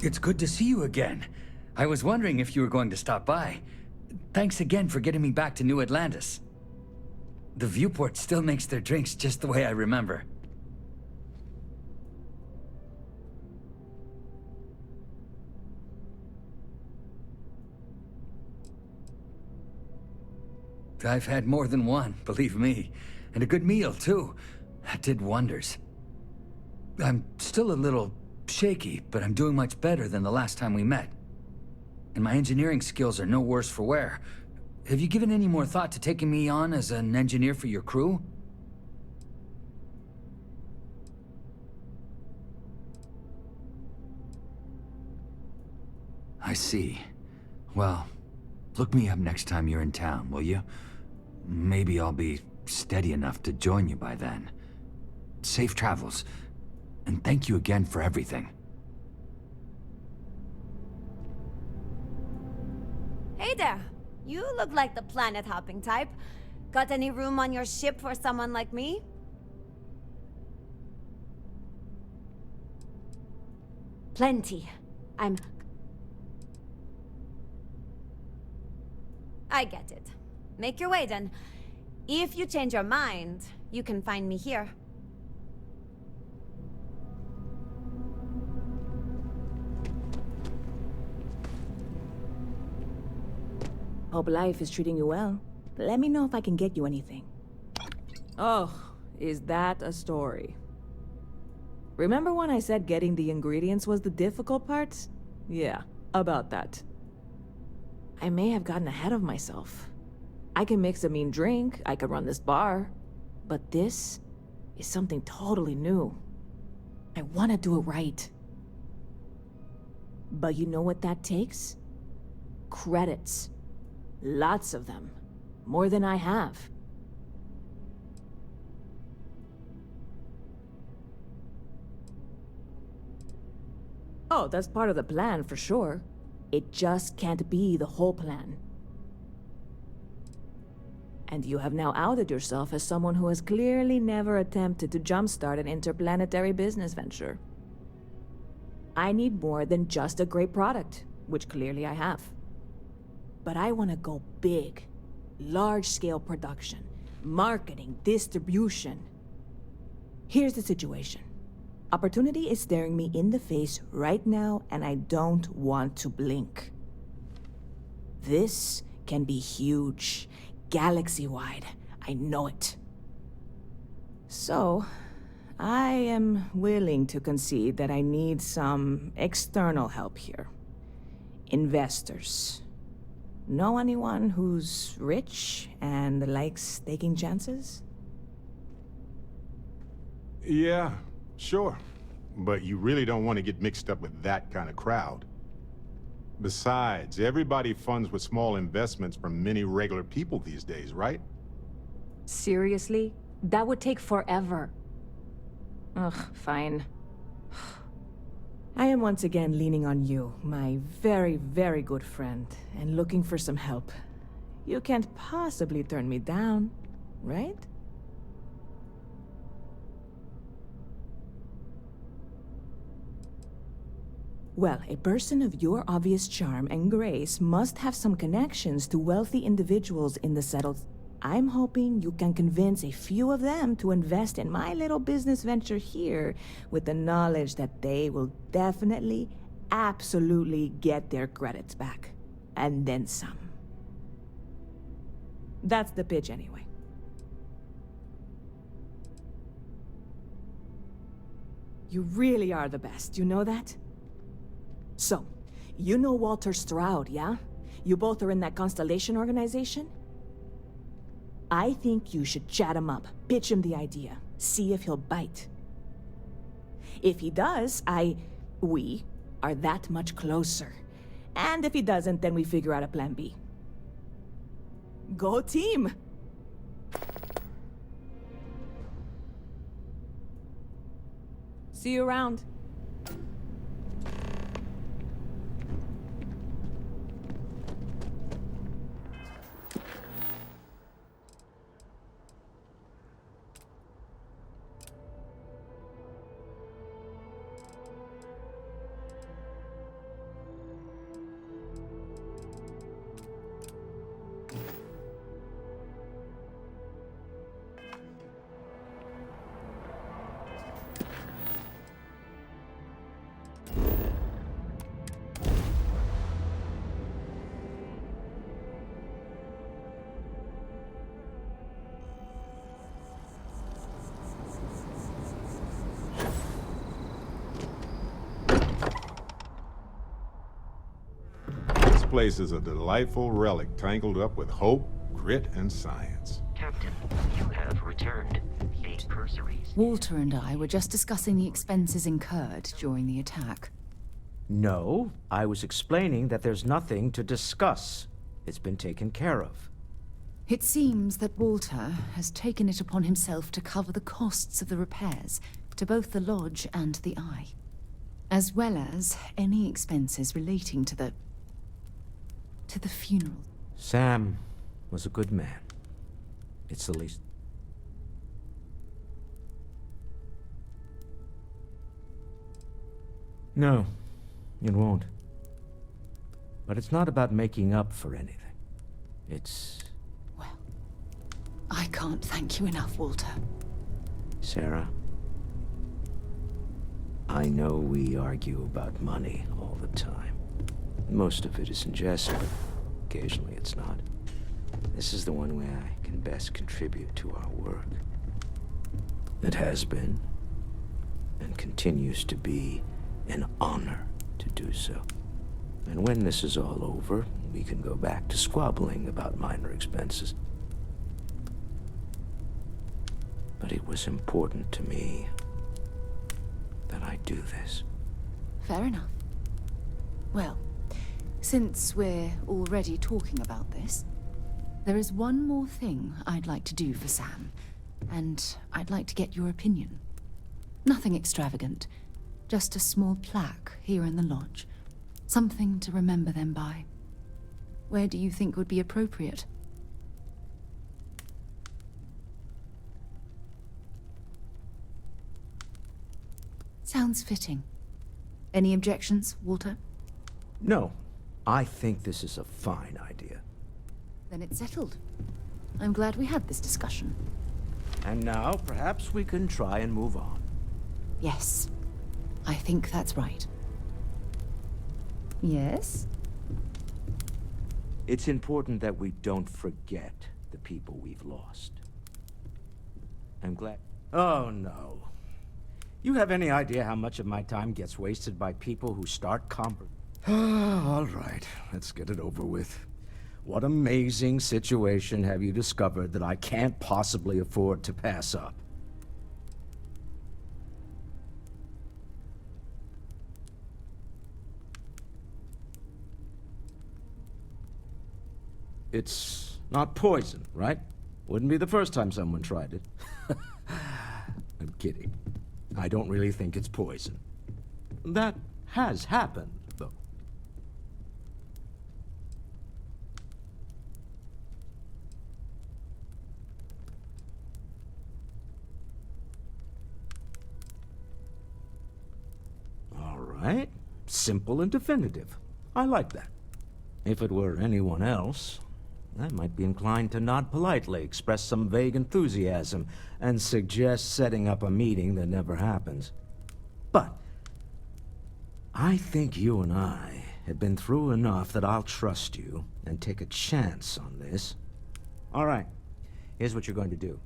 It's good to see you again. I was wondering if you were going to stop by. Thanks again for getting me back to New Atlantis. The viewport still makes their drinks just the way I remember. I've had more than one, believe me. And a good meal, too. That did wonders. I'm still a little shaky, but I'm doing much better than the last time we met. And my engineering skills are no worse for wear. Have you given any more thought to taking me on as an engineer for your crew? I see. Well, look me up next time you're in town, will you? Maybe I'll be steady enough to join you by then. Safe travels, and thank you again for everything. Hey there! You look like the planet-hopping type. Got any room on your ship for someone like me? Plenty. I get it. Make your way then. If you change your mind, you can find me here. Hope life is treating you well. Let me know if I can get you anything. Oh, is that a story? Remember when I said getting the ingredients was the difficult part? Yeah, about that. I may have gotten ahead of myself. I can mix a mean drink, I could run this bar. But this is something totally new. I want to do it right. But you know what that takes? Credits. Lots of them. More than I have. Oh, that's part of the plan for sure. It just can't be the whole plan. And you have now outed yourself as someone who has clearly never attempted to jumpstart an interplanetary business venture. I need more than just a great product, which clearly I have. But I want to go big. Large-scale production, marketing, distribution. Here's the situation. Opportunity is staring me in the face right now, and I don't want to blink. This can be huge, galaxy-wide. I know it. So, I am willing to concede that I need some external help here. Investors. Know anyone who's rich and likes taking chances? Yeah, sure. But you really don't want to get mixed up with that kind of crowd. Besides, everybody funds with small investments from many regular people these days, right? Seriously? That would take forever. Ugh, fine. I am once again leaning on you, my very, very good friend, and looking for some help. You can't possibly turn me down, right? Well, a person of your obvious charm and grace must have some connections to wealthy individuals in the settled... I'm hoping you can convince a few of them to invest in my little business venture here with the knowledge that they will definitely, absolutely get their credits back. And then some. That's the pitch anyway. You really are the best, you know that? So, you know Walter Stroud, yeah? You both are in that Constellation organization? I think you should chat him up, pitch him the idea, see if he'll bite. If he does, we are that much closer. And if he doesn't, then we figure out a plan B. Go team! See you around. place is a delightful relic tangled up with hope, grit, and science. Captain, you have returned 8 bursaries. Walter and I were just discussing the expenses incurred during the attack. No, I was explaining that there's nothing to discuss. It's been taken care of. It seems that Walter has taken it upon himself to cover the costs of the repairs to both the lodge and the Eye, as well as any expenses relating to the funeral. Sam was a good man. It's the least. No, it won't. But it's not about making up for anything. It's... Well, I can't thank you enough, Walter. Sarah, I know we argue about money all the time. Most of it is in jest, but occasionally it's not. This is the one way I can best contribute to our work. It has been, and continues to be, an honor to do so. And when this is all over, we can go back to squabbling about minor expenses. But it was important to me that I do this. Fair enough. Well, since we're already talking about this, there is one more thing I'd like to do for Sam, and I'd like to get your opinion. Nothing extravagant, just a small plaque here in the lodge. Something to remember them by. Where do you think would be appropriate? Sounds fitting. Any objections, Walter? No, I think this is a fine idea. Then it's settled. I'm glad we had this discussion. And now, perhaps we can try and move on. Yes, I think that's right. Yes? It's important that we don't forget the people we've lost. I'm glad... Oh, no. You have any idea how much of my time gets wasted by people who start All right, let's get it over with. What amazing situation have you discovered that I can't possibly afford to pass up? It's not poison, right? Wouldn't be the first time someone tried it. I'm kidding. I don't really think it's poison. That has happened, though. All right. Simple and definitive. I like that. If it were anyone else, I might be inclined to nod politely, express some vague enthusiasm, and suggest setting up a meeting that never happens. But I think you and I have been through enough that I'll trust you and take a chance on this. All right, here's what you're going to do.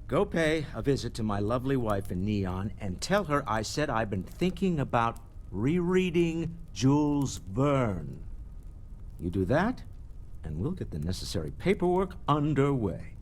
Go pay a visit to my lovely wife in Neon and tell her I said I've been thinking about rereading Jules Verne. You do that, and we'll get the necessary paperwork underway.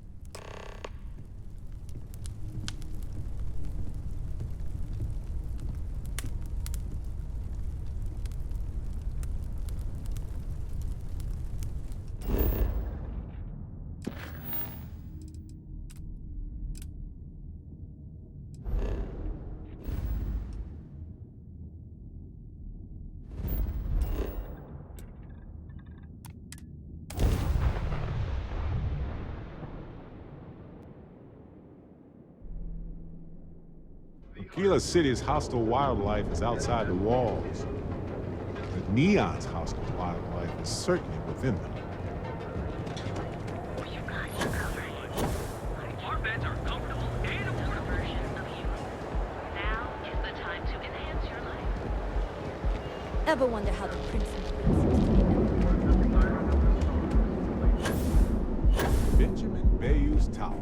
Aquila City's hostile wildlife is outside the walls. But Neon's hostile wildlife is certainly within them. You guys are covered. Our beds are comfortable and affordable versions of you. Now is the time to enhance your life. Ever wonder how the prince Benjamin Bayou's Tower.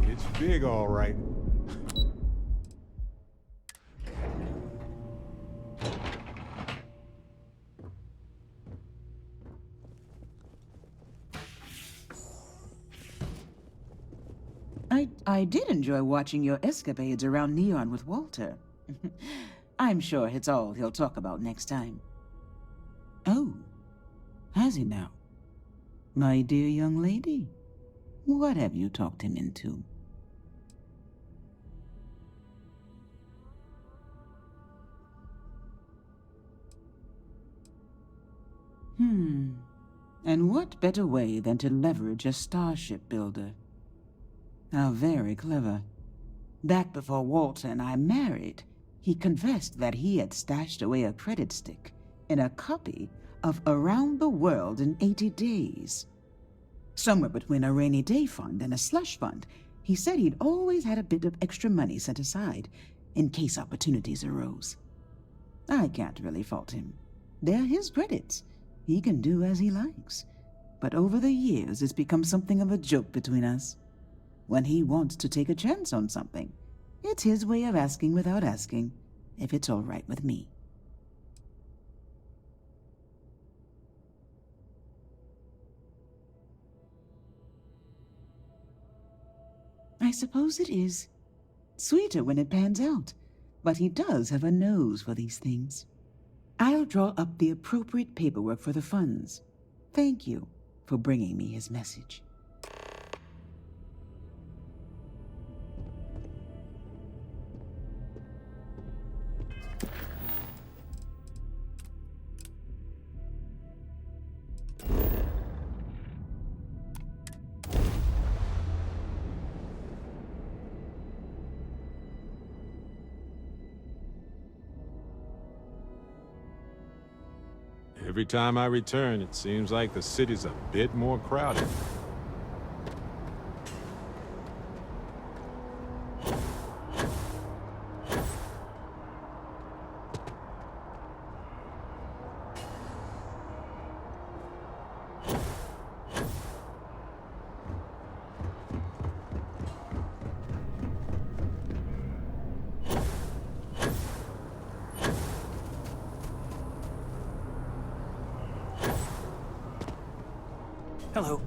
It's big, all right. I did enjoy watching your escapades around Neon with Walter. I'm sure it's all he'll talk about next time. Oh, has he now? My dear young lady, what have you talked him into? And what better way than to leverage a starship builder? How very clever. Back before Walter and I married, he confessed that he had stashed away a credit stick in a copy of Around the World in 80 Days. Somewhere between a rainy day fund and a slush fund, he said he'd always had a bit of extra money set aside in case opportunities arose. I can't really fault him. They're his credits. He can do as he likes. But over the years, it's become something of a joke between us. When he wants to take a chance on something, it's his way of asking without asking if it's all right with me. I suppose it is. Sweeter when it pans out, but he does have a nose for these things. I'll draw up the appropriate paperwork for the funds. Thank you for bringing me his message. Every time I return, it seems like the city's a bit more crowded. Hello.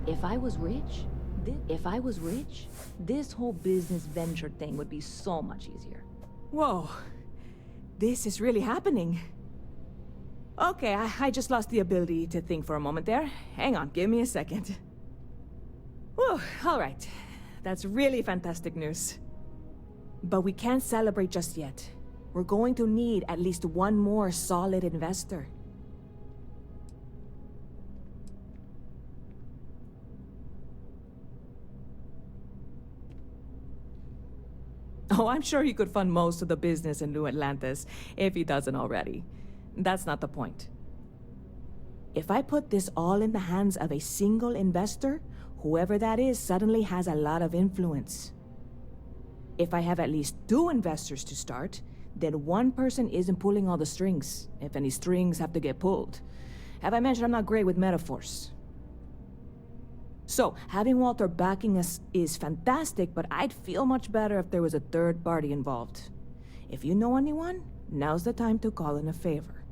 If I was rich, this whole business venture thing would be so much easier. Whoa. This is really happening. Okay, I just lost the ability to think for a moment there. Hang on, give me a second. Whew, all right. That's really fantastic news. But we can't celebrate just yet. We're going to need at least one more solid investor. Oh, I'm sure he could fund most of the business in New Atlantis, if he doesn't already. That's not the point. If I put this all in the hands of a single investor, whoever that is suddenly has a lot of influence. If I have at least 2 investors to start, then one person isn't pulling all the strings, if any strings have to get pulled. Have I mentioned I'm not great with metaphors? So, having Walter backing us is fantastic, but I'd feel much better if there was a third party involved. If you know anyone, now's the time to call in a favor.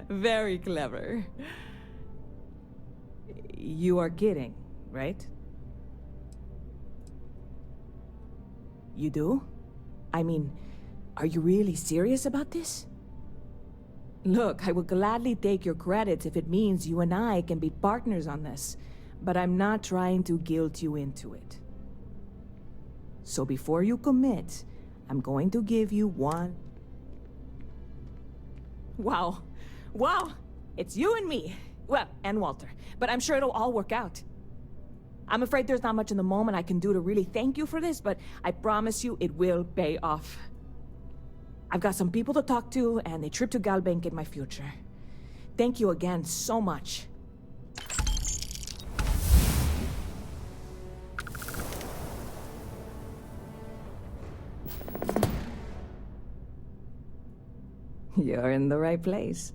Very clever. You are kidding, right? You do? I mean, are you really serious about this? Look, I will gladly take your credits if it means you and I can be partners on this, but I'm not trying to guilt you into it. So before you commit, I'm going to give you one... Wow. Wow! It's you and me. Well, and Walter. But I'm sure it'll all work out. I'm afraid there's not much in the moment I can do to really thank you for this, but I promise you it will pay off. I've got some people to talk to, and a trip to Galbank in my future. Thank you again so much. You're in the right place.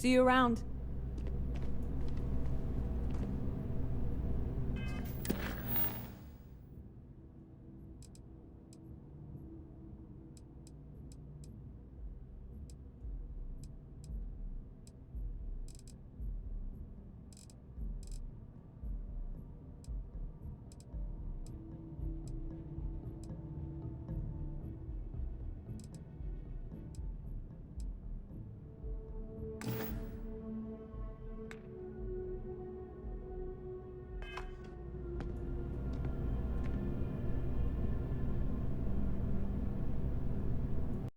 See you around.